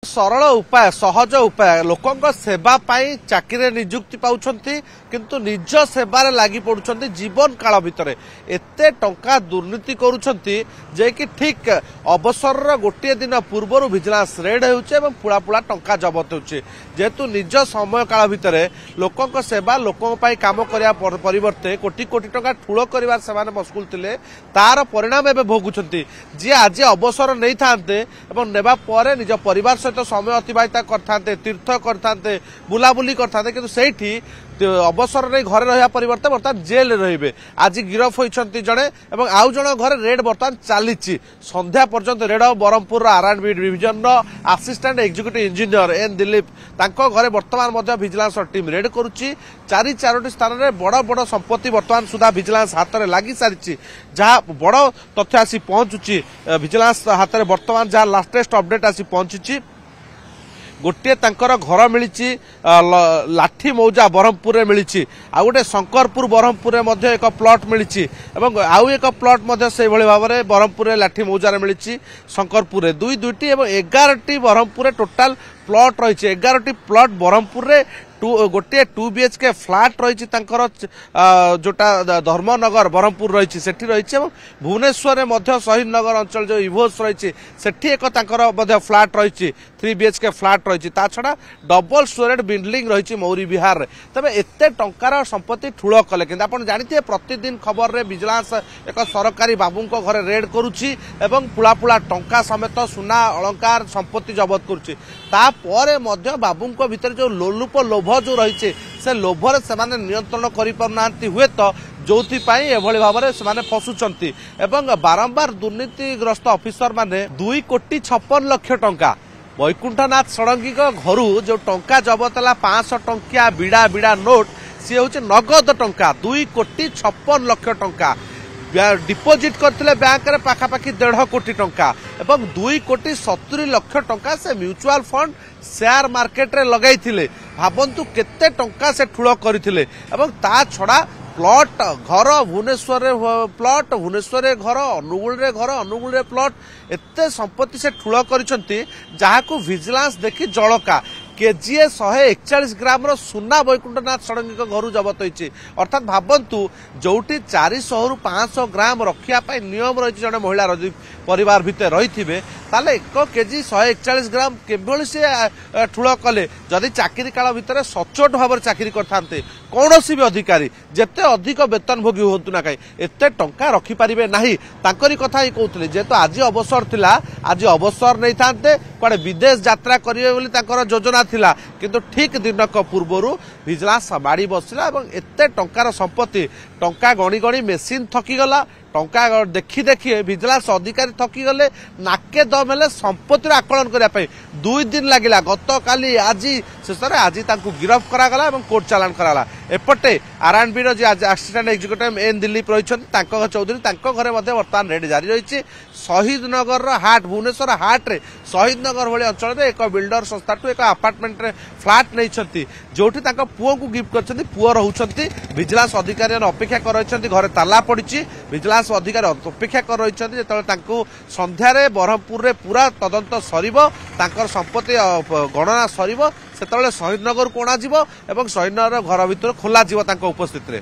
सरल उपाय सहज उपाय लोकों सेवा पाई चाकरी निजुक्ति पाउछंती किंतु निज सेवार लागी पड़ुछंती जीवन काल भितर एते टंका दुर्नीति करूछंती जे कि ठीक अवसर गोटे दिन पूर्व विजिलेंस रेड होउछे एवं पुला पुला टंका जबत होउछे जेतु निज समय काल भितर लोकों सेवा लोकों पाई काम करिया परिवर्ते कोटी कोटी टंका ठूल करिवार सेमाने मशगुल थिले तार परिणाम एबे भोगुछंती जे आज अवसर नै थांते एवं नेबा परे निज परिवार सहित समय अतिबाहित करते तीर्थ करते बुलाबुली करते किंतु सेठी अवसर नहीं घरे रहा परिवर्तन बर्तमान जेल रे आज गिरफ होती जड़े और आउ जन घर रेड बर्तमान चली संध्या पर्यंत raid Brahmapur R&B division assistant executive engineer N Dilip Ghare बर्तमान विजिलेंस टीम रेड करुच्ची चारोटी स्थान में बड़ बड़ संपत्ति बर्तमान सुधा विजिलेंस हाथ में लगी सारी जहाँ बड़ तथ्य आसी पहुंचुची विजिलेंस हाथ में बर्तमान जहाँ लाटेस्ट अपडेट आसी पहुंची गोटे तांकर घर मिली लाठी मौजा ब्रह्मपुर मिली आ गोटे शंकरपुर ब्रह्मपुर एक प्लॉट मिली आउ एक प्लॉट से भाव में ब्रह्मपुर लाठी मौजार मिली शंकरपुर दुईटी और 11टी ब्रह्मपुर टोटाल प्लॉट रही 11टी प्लॉट ब्रह्मपुर गोटे 2 BHK फ्लाट रही जोटा धर्मनगर ब्रह्मपुर रही भुवनेश्वर में शहीद नगर अंचल जो इभोस रही एक फ्लाट रही 3 BHK फ्लाट रही छड़ा डबल स्टोरेड बिल्डिंग रही मौरी विहार तबे एते टंकार संपत्ति ठूल कले कि आप जानते प्रतिदिन खबर रे विजिलेंस एक सरकारी बाबू घरे रेड करुच्ची एवं पुला पुला टंका समेत सुना अलंकार संपत्ति जबत करुच्ची तापरे मध्य बाबू भितर जो लोलुप लोभ जो रही से लोभर से नियंत्रण कर हुए तो जो भाव में फसुंट एवं बारंबार दुर्नीतिग्रस्त ऑफिसर माने 2,56,00,000 टंका वैकुंठनाथ षडंगी घर जो टंका जबत है 500 टंकिया बिड़ा बिड़ा नोट सी हूँ नगद टंका 2,56,00,000 टंका डिपोजिट करते बैंक रे पाखापाखि 1.5 कोटी टंका एवं 2,70,00,000 टंका से म्यूचुअल फंड शेयर मार्केट रे लगाई भावंतु केते टंका से ठूल करथिले एवं ता छड़ा प्लॉट घर भुवनेश्वर प्लॉट भुवनेश्वर घर अनुगुल रे प्लॉट एते संपत्ति से ठूल करिसंती जाहाकू विजिलेंस देखि जळका केजीए 141 ग्राम सुना वैकुंठनाथ षडंगी घर जबत होती अर्थात भावंतु जोटी 400 रु 500 ग्राम रखा नियम रही जड़े महिला परिवार भितर रही ताले 1 केजी 141 ग्राम केवल सी ठूल कले जदि चाकरी काल भितर सचोट भाव में चाकरी करते कौन भी अधिकारी जिते अधिक वेतन भोगी हूँ ना कहीं एत टंका रखिपारे ना तांकरी कथा ही कहते जेहेतु आज अवसर थिला आज अवसर नहीं था कड़े विदेश यात्रा करेंगे योजना थिला किंतु ठीक दिनक पूर्व विजिलेंस बाड़ी बसला एते टंकार संपत्ति टंका गणी गणी मेसीन थकीगला टंका देखी देखी विजिलेंस अधिकारी थकीगले नाके दम हेले संपत्तिर आकलन करने 2 दिन लगिला गत काली आज शेष में आज गिरफ करागला कोर्ट चालान कराला एपटे R&B रो असिस्टेंट एग्जीक्यूटिव एन दिलीप रही चौधरी घरे बर्तमान रेड जारी रही शहीद नगर हाट भुवनेश्वर हाट रे शहीद नगर भाई अंचल में एक बिल्डर संस्था एक अपार्टमेंट रे फ्लाट नहीं जो पुओ को गिफ्ट कर पुओ रोचे विजिलेंस अधिकारी अपेक्षा कर रही घरे ताला पड़ी विजिलेंस अधिकारी अपेक्षा कर रही जो संध्यारे ब्रह्मपुर रे पूरा तदंत सरिबो संपत्ति गणना सरिबो सेतबेले शहीद नगर को अणाजिबो एवं शहीद नगर घर भितर खोला उपस्थित रे।